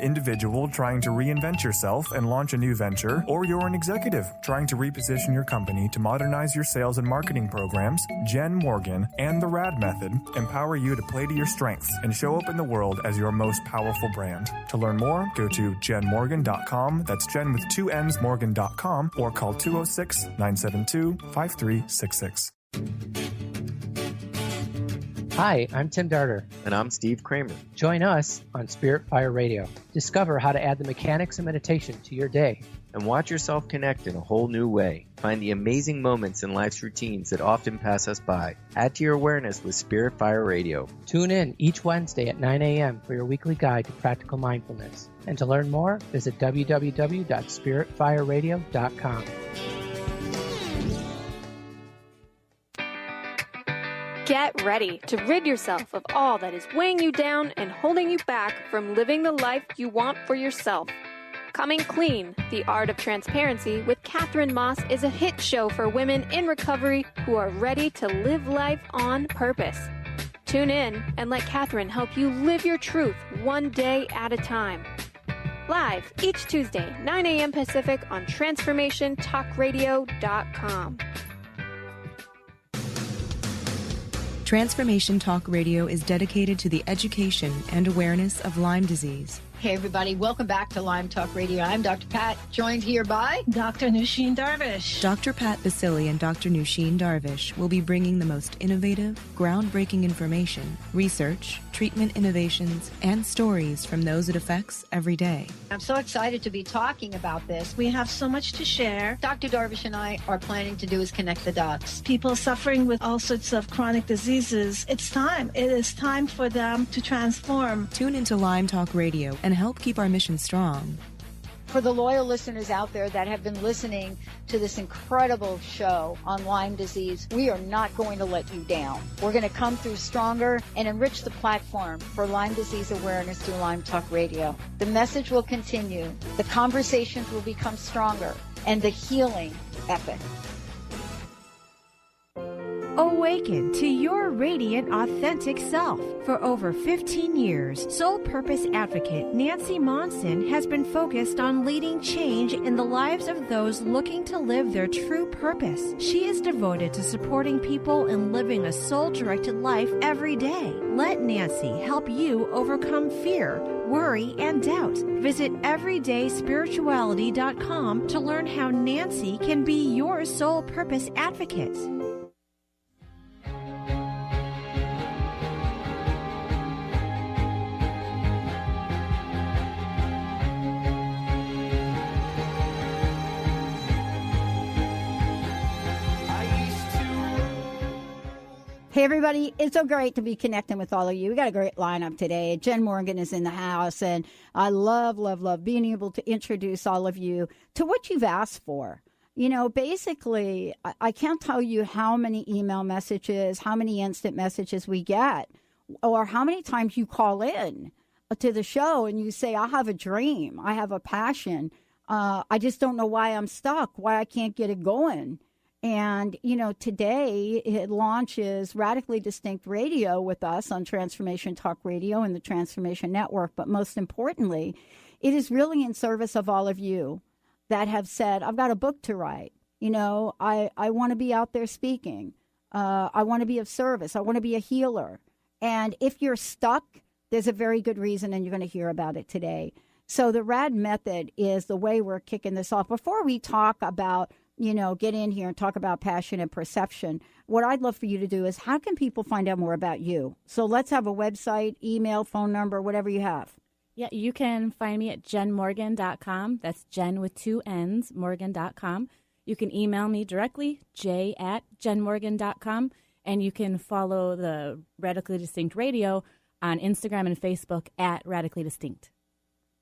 individual trying to reinvent yourself and launch a new venture, or you're an executive trying to reposition your company to modernize your sales and marketing programs, Jen Morgan and the RAD Method empower you to play to your strengths and show up in the world as your most powerful brand. To learn more, go to jenmorgan.com. That's Jen with 2 N's, Morgan.com, or call 206-972-5366. Hi, I'm Tim Darter. And I'm Steve Kramer. Join us on Spirit Fire Radio. Discover how to add the mechanics of meditation to your day. And watch yourself connect in a whole new way. Find the amazing moments in life's routines that often pass us by. Add to your awareness with Spirit Fire Radio. Tune in each Wednesday at 9 a.m. for your weekly guide to practical mindfulness. And to learn more, visit www.spiritfireradio.com. Get ready to rid yourself of all that is weighing you down and holding you back from living the life you want for yourself. Coming Clean, The Art of Transparency with Catherine Moss is a hit show for women in recovery who are ready to live life on purpose. Tune in and let Catherine help you live your truth one day at a time. Live each Tuesday, 9 a.m. Pacific on TransformationTalkRadio.com. Transformation Talk Radio is dedicated to the education and awareness of Lyme disease. Hey, everybody. Welcome back to Lyme Talk Radio. I'm Dr. Pat, joined here by Dr. Nusheen Darvish. Dr. Pat Basili and Dr. Nusheen Darvish will be bringing the most innovative, groundbreaking information, research, treatment innovations, and stories from those it affects every day. I'm so excited to be talking about this. We have so much to share. Dr. Darvish and I are planning to do is connect the dots. People suffering with all sorts of chronic diseases, it's time. It is time for them to transform. Tune into Lyme Talk Radio and help keep our mission strong. For the loyal listeners out there that have been listening to this incredible show on Lyme disease, we are not going to let you down. We're going to come through stronger and enrich the platform for Lyme disease awareness through Lyme Talk Radio. The message will continue, the conversations will become stronger, and the healing epic. Awaken to your radiant, authentic self. For over 15 years, Soul Purpose Advocate Nancy Monson has been focused on leading change in the lives of those looking to live their true purpose. She is devoted to supporting people in living a soul-directed life every day. Let Nancy help you overcome fear, worry, and doubt. Visit everydayspirituality.com to learn how Nancy can be your soul purpose advocate. Hey, everybody. It's so great to be connecting with all of you. We got a great lineup today. Jen Morgan is in the house, and I love being able to introduce all of you to what you've asked for. You know, basically, I can't tell you how many email messages, how many instant messages we get, or how many times you call in to the show and you say, I have a dream, I have a passion. I just don't know why I'm stuck, why I can't get it going. And, you know, today it launches Radically Distinct Radio with us on Transformation Talk Radio and the Transformation Network. But most importantly, it is really in service of all of you that have said, I've got a book to write. You know, I want to be out there speaking. I want to be of service. I want to be a healer. And if you're stuck, there's a very good reason, and you're going to hear about it today. So the RAD Method is the way we're kicking this off. Before we talk about, you know, get in here and talk about passion and perception, what I'd love for you to do is, how can people find out more about you? So let's have a website, email, phone number, whatever you have. Yeah, you can find me at jenmorgan.com. That's Jen with 2 N's, Morgan.com. You can email me directly, j@jenmorgan.com. And you can follow the Radically Distinct Radio on Instagram and Facebook at Radically Distinct.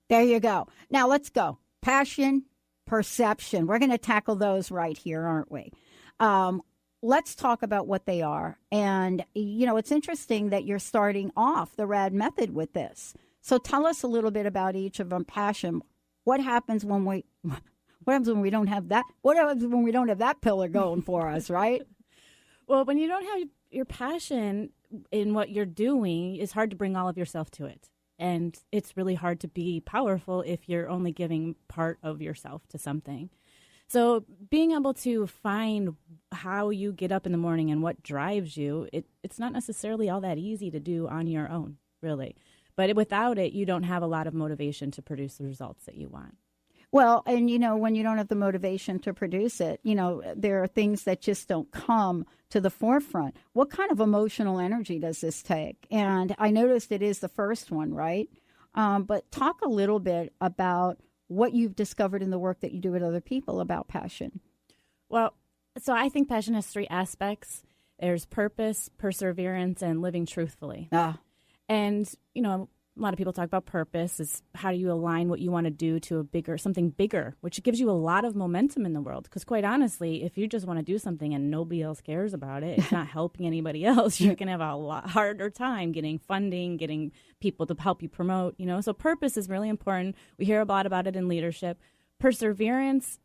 There you go. Now let's go. Passion, perception. We're going to tackle those right here, aren't we? Let's talk about what they are. And, you know, it's interesting that you're starting off the RAD Method with this. So tell us a little bit about each of them. Passion. What happens when we don't have that? What happens when we don't have that pillar going for us, right? Well, when you don't have your passion in what you're doing, it's hard to bring all of yourself to it. And it's really hard to be powerful if you're only giving part of yourself to something. So being able to find how you get up in the morning and what drives you, it's not necessarily all that easy to do on your own, really. But without it, you don't have a lot of motivation to produce the results that you want. Well, and, when you don't have the motivation to produce it, there are things that just don't come to the forefront. What kind of emotional energy does this take? And I noticed it is the first one, right? But talk a little bit about what you've discovered in the work that you do with other people about passion. Well, so I think passion has 3 aspects. There's purpose, perseverance, and living truthfully. And, a lot of people talk about purpose is how do you align what you want to do to something bigger, which gives you a lot of momentum in the world. Because quite honestly, if you just want to do something and nobody else cares about it, it's not helping anybody else, you're going to have a lot harder time getting funding, getting people to help you promote, So purpose is really important. We hear a lot about it in leadership. Perseverance,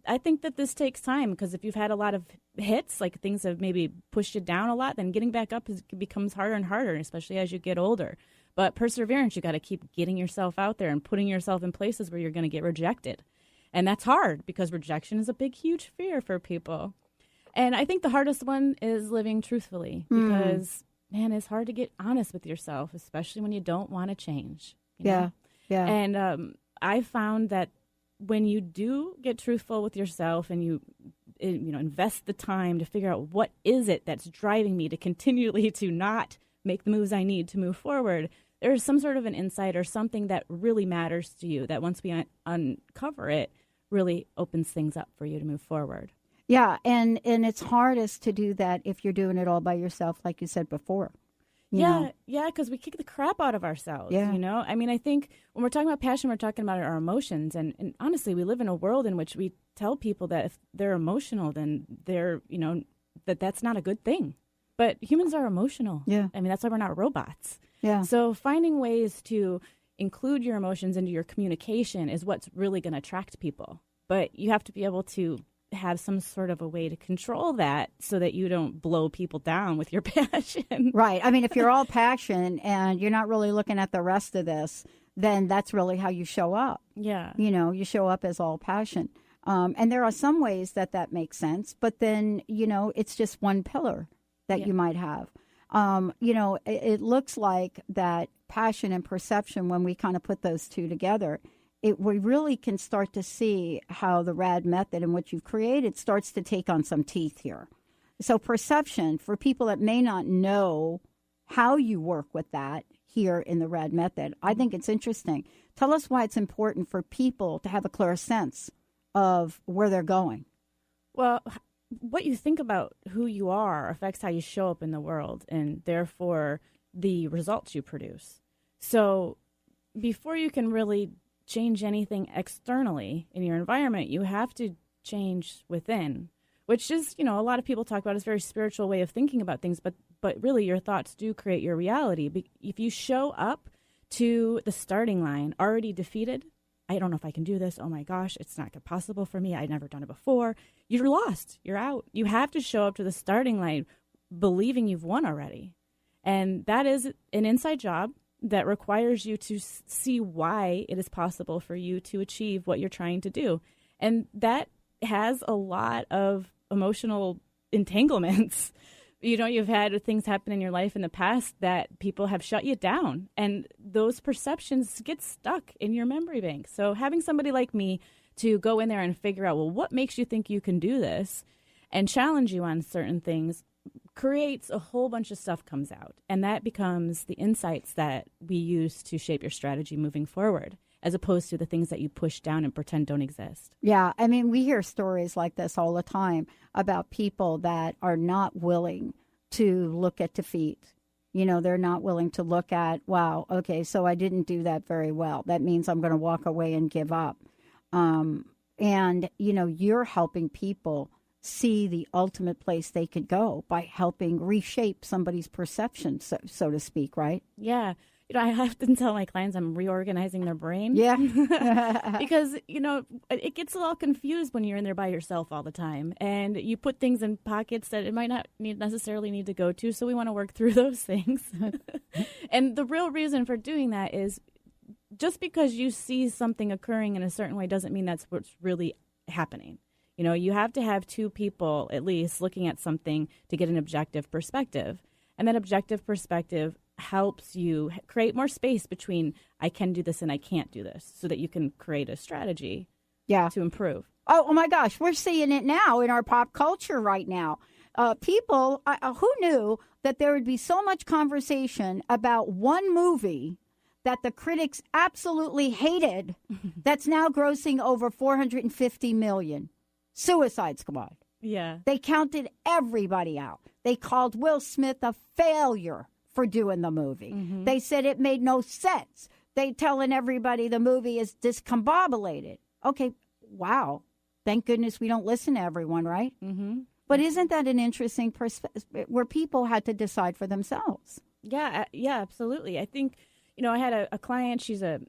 I think that this takes time because if you've had a lot of hits, like things have maybe pushed you down a lot, then getting back up becomes harder and harder, especially as you get older. But perseverance, you got to keep getting yourself out there and putting yourself in places where you're going to get rejected. And that's hard because rejection is a big, huge fear for people. And I think the hardest one is living truthfully because, man, it's hard to get honest with yourself, especially when you don't want to change. Yeah. And I found that when you do get truthful with yourself and you invest the time to figure out what is it that's driving me to continually to not make the moves I need to move forward, there's some sort of an insight or something that really matters to you that once we uncover it, really opens things up for you to move forward. Yeah, and it's hardest to do that if you're doing it all by yourself, like you said before. Yeah, because we kick the crap out of ourselves, I mean, I think when we're talking about passion, we're talking about our emotions. And honestly, we live in a world in which we tell people that if they're emotional, then they're, that's not a good thing. But humans are emotional. Yeah. I mean, that's why we're not robots. Yeah. So finding ways to include your emotions into your communication is what's really going to attract people. But you have to be able to have some sort of a way to control that so that you don't blow people down with your passion. Right. I mean, if you're all passion and you're not really looking at the rest of this, then that's really how you show up. Yeah. You show up as all passion. And there are some ways that makes sense, but then, it's just one pillar that you might have. It looks like that passion and perception, when we kind of put those two together, we really can start to see how the RAD method and what you've created starts to take on some teeth here. So perception, for people that may not know how you work with that here in the RAD method, I think it's interesting. Tell us why it's important for people to have a clear sense of where they're going. Well, what you think about who you are affects how you show up in the world and therefore the results you produce. So before you can really change anything externally in your environment, you have to change within, which is, a lot of people talk about as a very spiritual way of thinking about things, but really your thoughts do create your reality. If you show up to the starting line already defeated, I don't know if I can do this. Oh my gosh, it's not possible for me. I've never done it before. You're lost. You're out. You have to show up to the starting line believing you've won already. And that is an inside job that requires you to see why it is possible for you to achieve what you're trying to do. And that has a lot of emotional entanglements. You've had things happen in your life in the past that people have shut you down, and those perceptions get stuck in your memory bank. So having somebody like me to go in there and figure out, well, what makes you think you can do this and challenge you on certain things creates a whole bunch of stuff comes out. And that becomes the insights that we use to shape your strategy moving forward, as opposed to the things that you push down and pretend don't exist. Yeah, I mean, we hear stories like this all the time about people that are not willing to look at defeat. They're not willing to look at, wow, okay, so I didn't do that very well. That means I'm going to walk away and give up. And, you're helping people see the ultimate place they could go by helping reshape somebody's perception, so to speak, right? Yeah. I often tell my clients I'm reorganizing their brain. Yeah. Because, it gets all confused when you're in there by yourself all the time. And you put things in pockets that it might not necessarily need to go to. So we want to work through those things. And the real reason for doing that is just because you see something occurring in a certain way doesn't mean that's what's really happening. You have to have two people at least looking at something to get an objective perspective. And that objective perspective helps you create more space between I can do this and I can't do this so that you can create a strategy to improve. Oh my gosh, we're seeing it now in our pop culture right now. People, who knew that there would be so much conversation about one movie that the critics absolutely hated that's now grossing over $450 million? Suicide Squad. Yeah. They counted everybody out. They called Will Smith a failure for doing the movie. Mm-hmm. They said it made no sense. They telling everybody the movie is discombobulated. Okay, wow. Thank goodness we don't listen to everyone, right? Mm-hmm. But isn't that an interesting perspective where people had to decide for themselves? Yeah, absolutely. I think, I had a client. She's a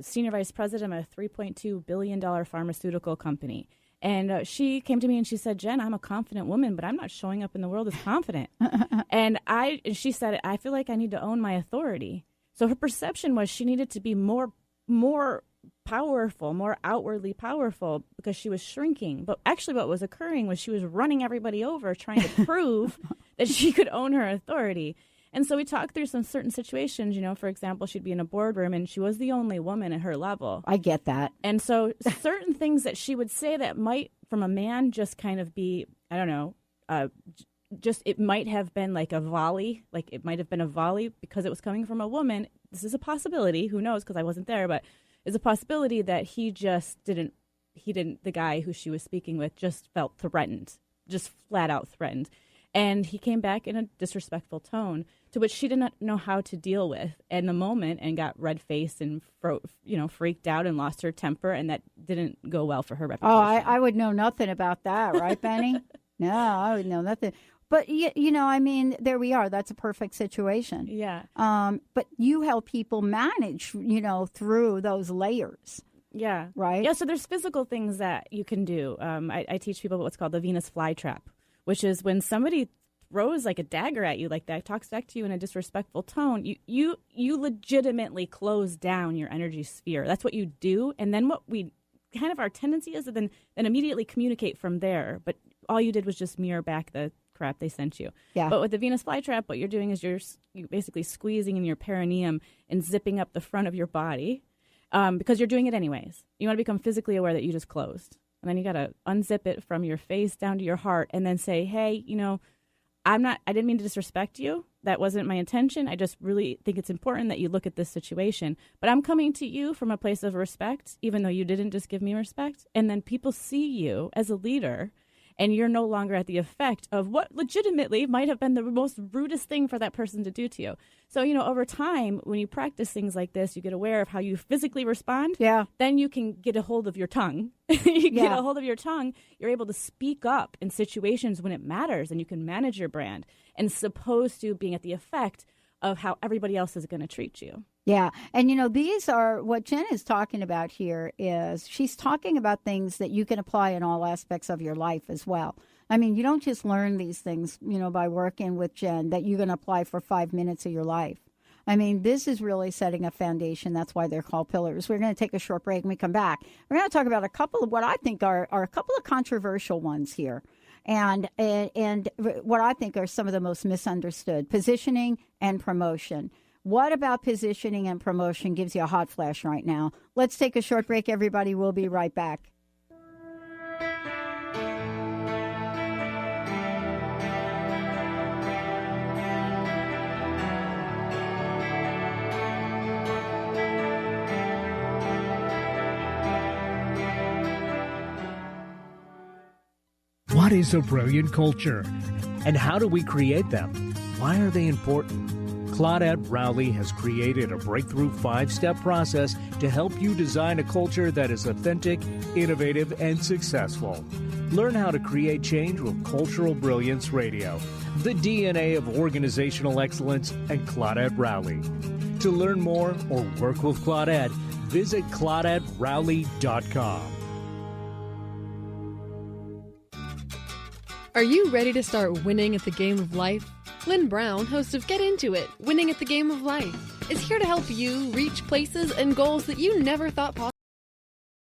senior vice president of a $3.2 billion pharmaceutical company. And she came to me and she said, Jen, I'm a confident woman, but I'm not showing up in the world as confident. And she said, I feel like I need to own my authority. So her perception was she needed to be more powerful, more outwardly powerful because she was shrinking. But actually what was occurring was she was running everybody over trying to prove that she could own her authority. And so we talked through some certain situations, for example, she'd be in a boardroom and she was the only woman at her level. I get that. And so certain things that she would say that might, from a man, just kind of be, I don't know, it might have been like a volley, because it was coming from a woman. This is a possibility. Who knows? Because I wasn't there, but it's a possibility that the guy who she was speaking with just felt threatened, just flat out threatened. And he came back in a disrespectful tone, to which she did not know how to deal with in the moment and got red-faced and freaked out and lost her temper, and that didn't go well for her reputation. Oh, I would know nothing about that, right, Benny? No, I would know nothing. But, there we are. That's a perfect situation. Yeah. But you help people manage, through those layers. Yeah. Right? Yeah, so there's physical things that you can do. I teach people what's called the Venus flytrap, which is when somebody throws like a dagger at you like that, talks back to you in a disrespectful tone, you legitimately close down your energy sphere. That's what you do. And then what we kind of our tendency is to then immediately communicate from there. But all you did was just mirror back the crap they sent you. Yeah. But with the Venus flytrap, what you're doing is you're basically squeezing in your perineum and zipping up the front of your body because you're doing it anyways. You want to become physically aware that you just closed. And then you got to unzip it from your face down to your heart and then say, hey, I didn't mean to disrespect you. That wasn't my intention. I just really think it's important that you look at this situation. But I'm coming to you from a place of respect, even though you didn't just give me respect. And then people see you as a leader, and you're no longer at the effect of what legitimately might have been the most rudest thing for that person to do to you. So, over time, when you practice things like this, you get aware of how you physically respond. Yeah. Then you can get a hold of your tongue. Get a hold of your tongue. You're able to speak up in situations when it matters, and you can manage your brand, and opposed to being at the effect of how everybody else is going to treat you. Yeah. And, these are what Jen is talking about here is she's talking about things that you can apply in all aspects of your life as well. I mean, you don't just learn these things, by working with Jen that you're going to apply for 5 minutes of your life. I mean, this is really setting a foundation. That's why they're called pillars. We're going to take a short break. When we come back, we're going to talk about a couple of what I think are a couple of controversial ones here. And what I think are some of the most misunderstood, positioning and promotion. What about positioning and promotion gives you a hot flash right now? Let's take a short break, everybody. We'll be right back. What is a brilliant culture? And how do we create them? Why are they important? Claudette Rowley has created a breakthrough 5-step process to help you design a culture that is authentic, innovative, and successful. Learn how to create change with Cultural Brilliance Radio, the DNA of organizational excellence, and Claudette Rowley. To learn more or work with Claudette, visit claudetteraouli.com. Are you ready to start winning at the game of life? Lynn Brown, host of Get Into It, Winning at the Game of Life, is here to help you reach places and goals that you never thought possible.